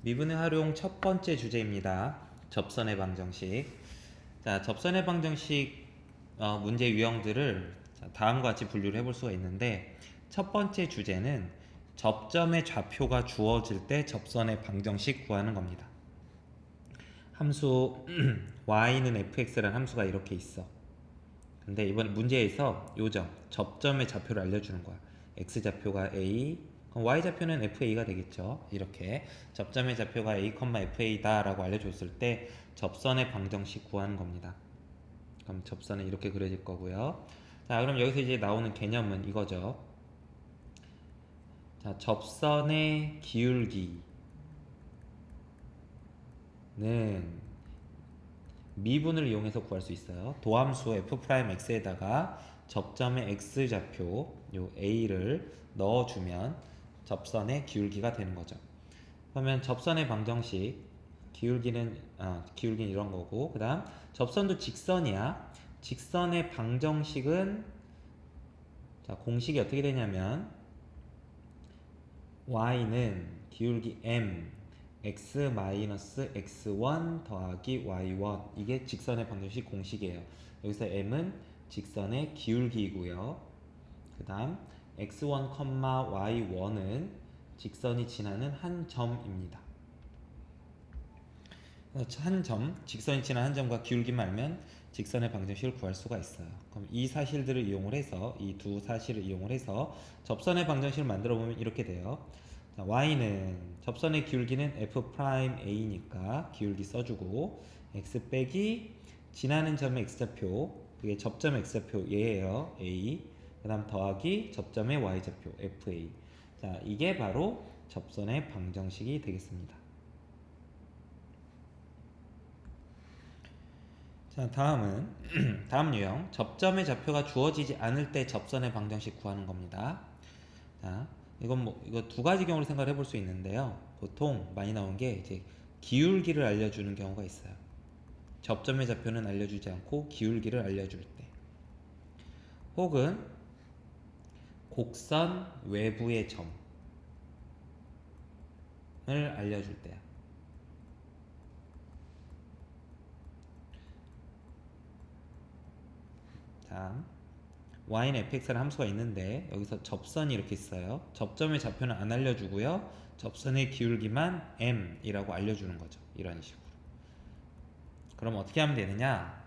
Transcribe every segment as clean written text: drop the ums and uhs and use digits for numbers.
미분의 활용 첫 번째 주제입니다. 접선의 방정식. 자, 접선의 방정식 문제 유형들을 다음과 같이 분류를 해볼 수가 있는데, 첫 번째 주제는 접점의 좌표가 주어질 때 접선의 방정식 구하는 겁니다. 함수 y는 fx라는 함수가 이렇게 있어. 근데 이번 문제에서 요점, 접점의 좌표를 알려주는 거야. x좌표가 a, 그럼 y좌표는 fa가 되겠죠. 이렇게 접점의 좌표가 a, fa다 라고 알려줬을 때 접선의 방정식 구하는 겁니다. 그럼 접선은 이렇게 그려질 거고요. 자, 그럼 여기서 이제 나오는 개념은 이거죠. 자, 접선의 기울기는 미분을 이용해서 구할 수 있어요. 도함수 f'x에다가 접점의 x좌표 요 a를 넣어주면 접선의 기울기가 되는 거죠. 그러면 접선의 방정식 기울기는 이런 거고, 그 다음 접선도 직선이야. 직선의 방정식은 자, 공식이 어떻게 되냐면 y는 기울기 m x-x1 더하기 y1, 이게 직선의 방정식 공식이에요. 여기서 m은 직선의 기울기이고요. 그 다음 x1, y1은 직선이 지나는 한 점입니다. 한 점, 직선이 지나는 한 점과 기울기만 알면 직선의 방정식을 구할 수가 있어요. 그럼 이 사실들을 이용을 해서, 이 두 사실을 이용을 해서 접선의 방정식을 만들어 보면 이렇게 돼요. 자, y는 접선의 기울기는 f'a니까 기울기 써주고, x 빼기 지나는 점의 x좌표, 그게 접점 x좌표 얘예요, a. 그 다음 더하기 접점의 y좌표 fa. 자, 이게 바로 접선의 방정식이 되겠습니다. 자, 다음은 다음 유형, 접점의 좌표가 주어지지 않을 때 접선의 방정식 구하는 겁니다. 자, 이거 두 가지 경우를 생각해 볼 수 있는데요. 보통 많이 나온 게 이제 기울기를 알려주는 경우가 있어요. 접점의 좌표는 알려주지 않고 기울기를 알려줄 때, 혹은 곡선 외부의 점을 알려줄 때야. 다음 y는 fx라는 함수가 있는데, 여기서 접선이 이렇게 있어요. 접점의 좌표는 안 알려주고요, 접선의 기울기만 m이라고 알려주는 거죠. 이런 식으로. 그럼 어떻게 하면 되느냐?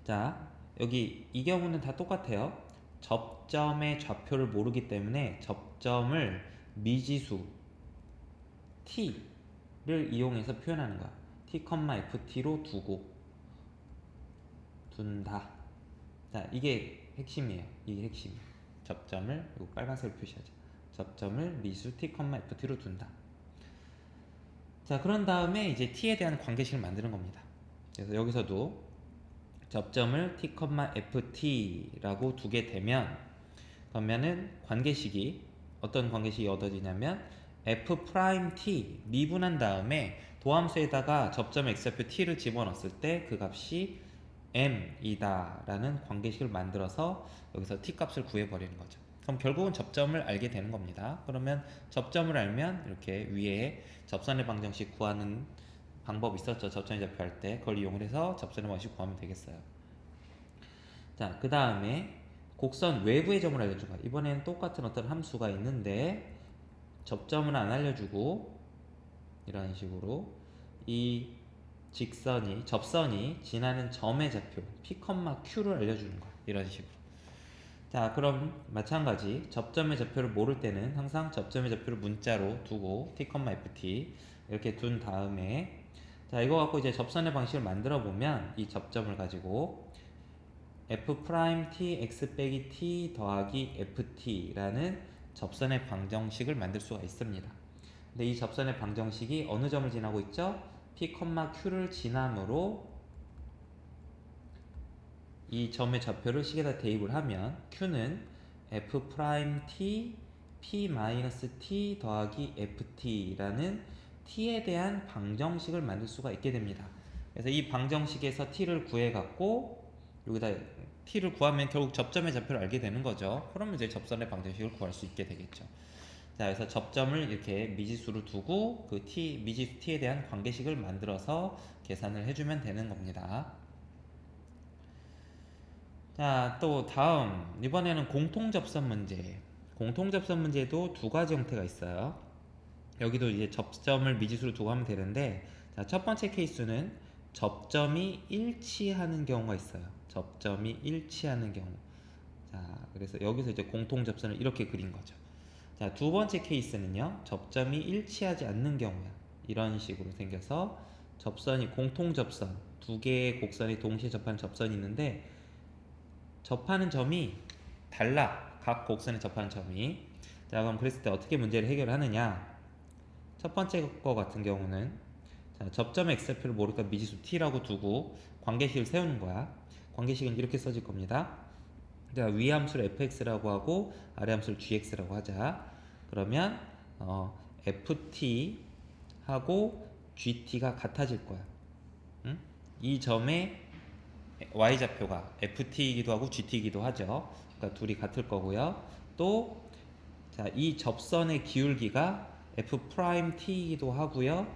자, 여기 이 경우는 다 똑같아요. 접점의 좌표를 모르기 때문에 접점을 미지수 t를 이용해서 표현하는 거야. t, ft로 둔다. 자, 이게 핵심이에요. 이게 핵심. 접점을, 이거 빨간색으로 표시하자. 접점을 미수 t, ft로 둔다. 자, 그런 다음에 이제 t에 대한 관계식을 만드는 겁니다. 그래서 여기서도 접점을 t, ft라고 두게 되면, 그러면은 관계식이 어떤 관계식이 얻어지냐면 f'(t) 미분한 다음에 도함수에다가 접점 x좌표 t를 집어넣었을 때 그 값이 m이다 라는 관계식을 만들어서 여기서 t 값을 구해버리는 거죠. 그럼 결국은 접점을 알게 되는 겁니다. 그러면 접점을 알면 이렇게 위에 접선의 방정식 구하는 방법이 있었죠. 접선의 좌표 할 때 그걸 이용해서 접선의 방정식 구하면 되겠어요. 자, 그 다음에 곡선 외부의 점을 알려준 거야. 이번에는 똑같은 어떤 함수가 있는데 접점은 안 알려주고 이런 식으로 이 접선이 지나는 점의 좌표 p, q를 알려주는 거야. 이런 식으로. 자, 그럼 마찬가지 접점의 좌표를 모를 때는 항상 접점의 좌표를 문자로 두고 t, ft 이렇게 둔 다음에, 자, 이거 갖고 이제 접선의 방식을 만들어 보면 이 접점을 가지고 f'(t) x 빼기 t 더하기 ft라는 접선의 방정식을 만들 수가 있습니다. 근데 이 접선의 방정식이 어느 점을 지나고 있죠? p, q를 지남으로 이 점의 좌표를 식에다 대입을 하면 q는 f'(t) p-t 더하기 ft라는 t에 대한 방정식을 만들 수가 있게 됩니다. 그래서 이 방정식에서 t를 구해 갖고 여기다 t를 구하면 결국 접점의 좌표를 알게 되는 거죠. 그러면 이제 접선의 방정식을 구할 수 있게 되겠죠. 자, 그래서 접점을 이렇게 미지수로 두고 그 미지수 t에 대한 관계식을 만들어서 계산을 해주면 되는 겁니다. 자, 또 다음 이번에는 공통접선 문제. 공통접선 문제도 두 가지 형태가 있어요. 여기도 이제 접점을 미지수로 두고 하면 되는데, 자, 첫 번째 케이스는 접점이 일치하는 경우가 있어요. 접점이 일치하는 경우. 자, 그래서 여기서 이제 공통접선을 이렇게 그린 거죠. 자, 두 번째 케이스는요, 접점이 일치하지 않는 경우야. 이런 식으로 생겨서 접선이 공통접선, 두 개의 곡선이 동시에 접하는 접선이 있는데 접하는 점이 달라. 각 곡선에 접하는 점이. 자, 그럼 그랬을 때 어떻게 문제를 해결하느냐? 첫 번째 거 같은 경우는, 자, 접점의 x좌표를 모르니까 미지수 t라고 두고 관계식을 세우는 거야. 관계식은 이렇게 써질 겁니다. 자, 위 함수를 fx라고 하고 아래 함수를 gx라고 하자. 그러면 ft 하고 gt가 같아질 거야. 응? 이 점의 y좌표가 ft이기도 하고 gt이기도 하죠. 그러니까 둘이 같을 거고요. 또 자, 이 접선의 기울기가 f't이기도 하고요.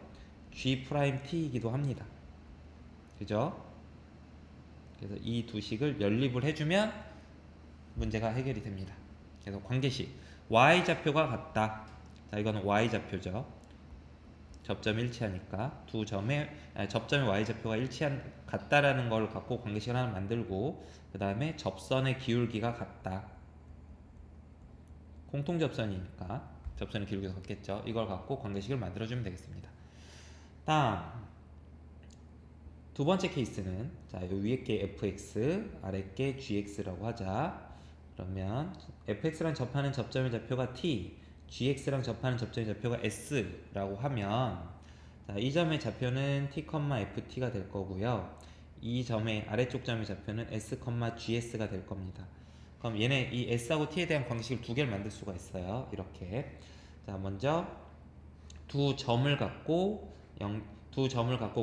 g't이기도 합니다. 그죠? 그래서 이 두 식을 연립을 해주면 문제가 해결이 됩니다. 그래서 관계식 y좌표가 같다. 자, 이거는 y좌표죠. 접점이 일치하니까 두 점의 접점의 y좌표가 같다라는 걸 갖고 관계식을 하나 만들고, 그 다음에 접선의 기울기가 같다. 공통접선이니까 접선의 기울기가 같겠죠. 이걸 갖고 관계식을 만들어주면 되겠습니다. 다음 두 번째 케이스는, 자, 요 위에 게 fx, 아래 게 gx라고 하자. 그러면 fx랑 접하는 접점의 좌표가 t, gx랑 접하는 접점의 좌표가 s라고 하면, 자, 이 점의 좌표는 t, ft가 될 거고요. 이 점의 아래쪽 점의 좌표는 s, gs가 될 겁니다. 그럼 얘네 이 s하고 t에 대한 관계식을 두 개를 만들 수가 있어요. 이렇게. 자, 먼저 두 점을 갖고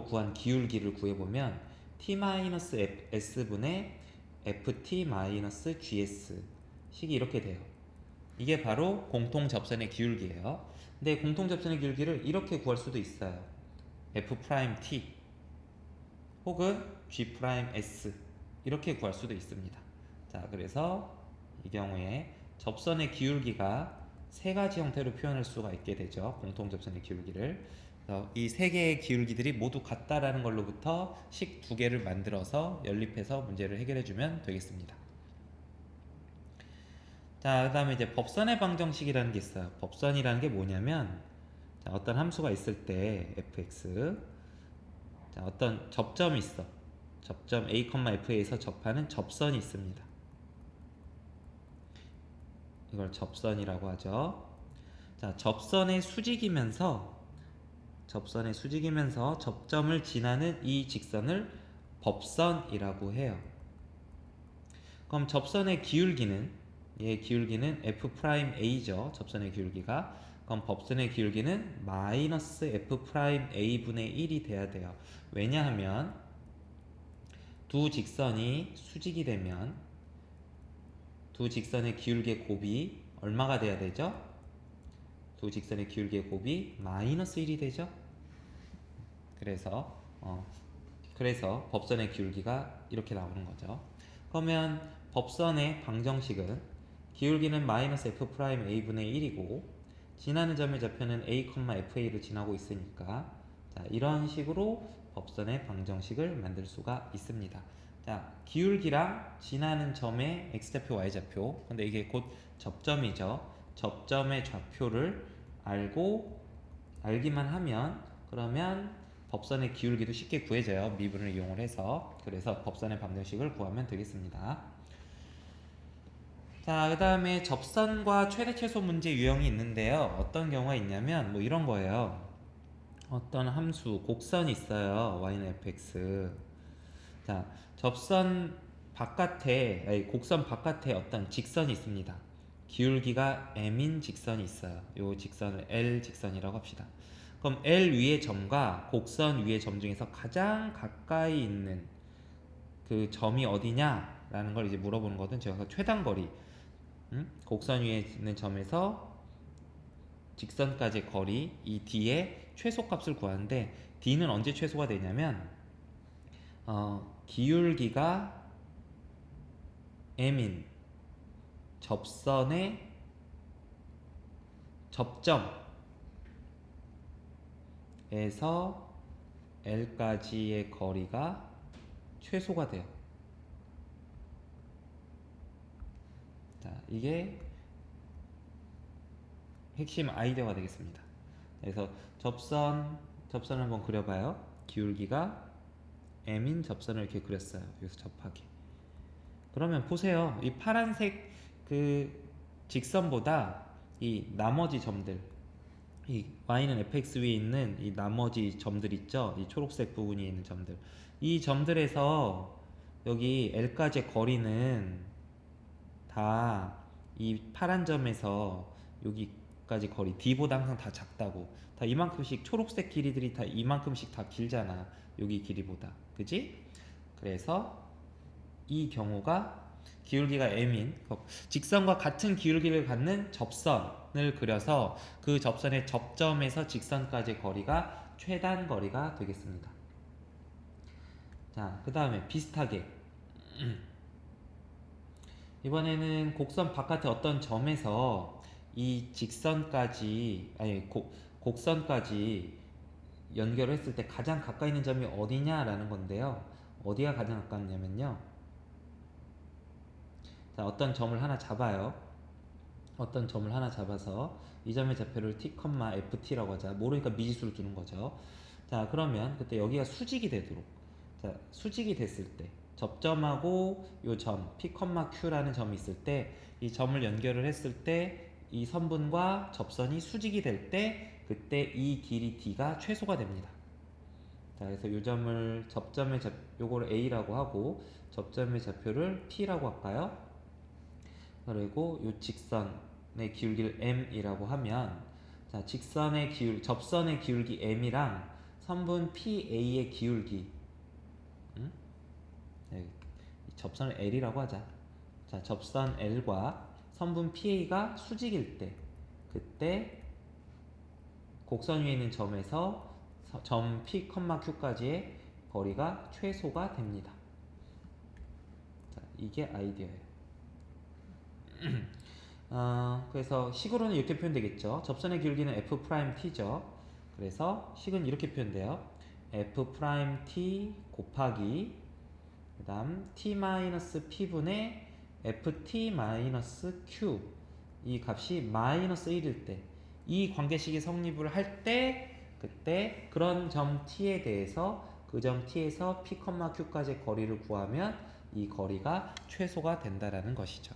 구한 기울기를 구해보면 t-s분의 ft-gs 식이 이렇게 돼요. 이게 바로 공통접선의 기울기예요. 근데 공통접선의 기울기를 이렇게 구할 수도 있어요. f't 혹은 g's 이렇게 구할 수도 있습니다. 자, 그래서 이 경우에 접선의 기울기가 세 가지 형태로 표현할 수가 있게 되죠. 공통접선의 기울기를. 이 세 개의 기울기들이 모두 같다라는 걸로부터 식 두 개를 만들어서 연립해서 문제를 해결해 주면 되겠습니다. 자, 그 다음에 이제 법선의 방정식이라는 게 있어요. 법선이라는 게 뭐냐면, 자, 어떤 함수가 있을 때 fx, 자, 어떤 접점이 있어. 접점 a, f에서 접하는 접선이 있습니다. 이걸 접선이라고 하죠. 자, 접선의 수직이면서 접점을 지나는 이 직선을 법선이라고 해요. 그럼 접선의 기울기는, 얘의 기울기는 f'a죠. 접선의 기울기가. 그럼 법선의 기울기는 마이너스 f'a분의 1이 돼야 돼요. 왜냐하면 두 직선이 수직이 되면 두 직선의 기울기의 곱이 얼마가 돼야 되죠? 두 직선의 기울기의 곱이 마이너스 1이 되죠. 그래서 법선의 기울기가 이렇게 나오는 거죠. 그러면 법선의 방정식은 기울기는 마이너스 f'a분의 1이고 지나는 점의 좌표는 a, fa로 지나고 있으니까, 자, 이런 식으로 법선의 방정식을 만들 수가 있습니다. 자, 기울기랑 지나는 점의 x좌표, y좌표, 근데 이게 곧 접점이죠. 접점의 좌표를 알기만 하면, 그러면 법선의 기울기도 쉽게 구해져요. 미분을 이용을 해서. 그래서 법선의 방정식을 구하면 되겠습니다. 자, 그 다음에 접선과 최대 최소 문제 유형이 있는데요. 어떤 경우가 있냐면 뭐 이런 거예요. 어떤 함수, 곡선이 있어요. y는 fx. 자, 곡선 바깥에 어떤 직선이 있습니다. 기울기가 m인 직선이 있어요. 이 직선을 L 직선이라고 합시다. 그럼 L 위의 점과 곡선 위의 점 중에서 가장 가까이 있는 그 점이 어디냐? 라는 걸 이제 물어보는 거든, 제가 최단거리, 곡선 위에 있는 점에서 직선까지의 거리 이 d의 최소값을 구하는데 d는 언제 최소가 되냐면 기울기가 m인 접선의 접점에서 L까지의 거리가 최소가 돼요. 자, 이게 핵심 아이디어가 되겠습니다. 그래서 접선을 한번 그려봐요. 기울기가 m인 접선을 이렇게 그렸어요. 여기서 접하기. 그러면 보세요. 이 파란색 그 직선보다 이 나머지 점들, 이 y는 fx 위에 있는 이 나머지 점들 있죠? 이 초록색 부분이 있는 점들. 이 점들에서 여기 L까지의 거리는 다 이 파란 점에서 여기까지 거리 D보다 항상 다 작다고. 다 이만큼씩 초록색 길이들이 다 이만큼씩 다 길잖아. 여기 길이보다. 그지? 그래서 이 경우가 기울기가 m인 직선과 같은 기울기를 갖는 접선을 그려서 그 접선의 접점에서 직선까지의 거리가 최단 거리가 되겠습니다. 자, 그 다음에 비슷하게 이번에는 곡선 바깥의 어떤 점에서 이 직선까지 곡선까지 연결했을 때 가장 가까이 있는 점이 어디냐라는 건데요. 어디가 가장 가깝냐면요. 자, 어떤 점을 하나 잡아요. 어떤 점을 하나 잡아서 이 점의 좌표를 t, ft라고 하자. 모르니까 미지수를 두는 거죠. 자, 그러면 그때 여기가 수직이 되도록. 자, 수직이 됐을 때 접점하고 요 점 p, q라는 점이 있을 때 이 점을 연결을 했을 때 이 선분과 접선이 수직이 될 때 그때 이 길이 d가 최소가 됩니다. 자, 그래서 요 점을 요거를 a라고 하고 접점의 좌표를 p라고 할까요? 그리고 요 직선의 기울기를 m이라고 하면 자, 접선의 기울기 m이랑 선분 PA의 기울기 네, 접선을 L이라고 하자. 자, 접선 L과 선분 PA가 수직일 때 그때 곡선 위에 있는 점에서 점 P, Q까지의 거리가 최소가 됩니다. 자, 이게 아이디어예요. 그래서 식으로는 이렇게 표현되겠죠. 접선의 기울기는 F'T죠. 그래서 식은 이렇게 표현돼요. F'T 곱하기 그 다음 T-P분의 Ft-Q 이 값이 마이너스 1일 때 이 관계식이 성립을 할 때 그때 그런 점 T에 대해서 그 점 T에서 P, Q까지의 거리를 구하면 이 거리가 최소가 된다라는 것이죠.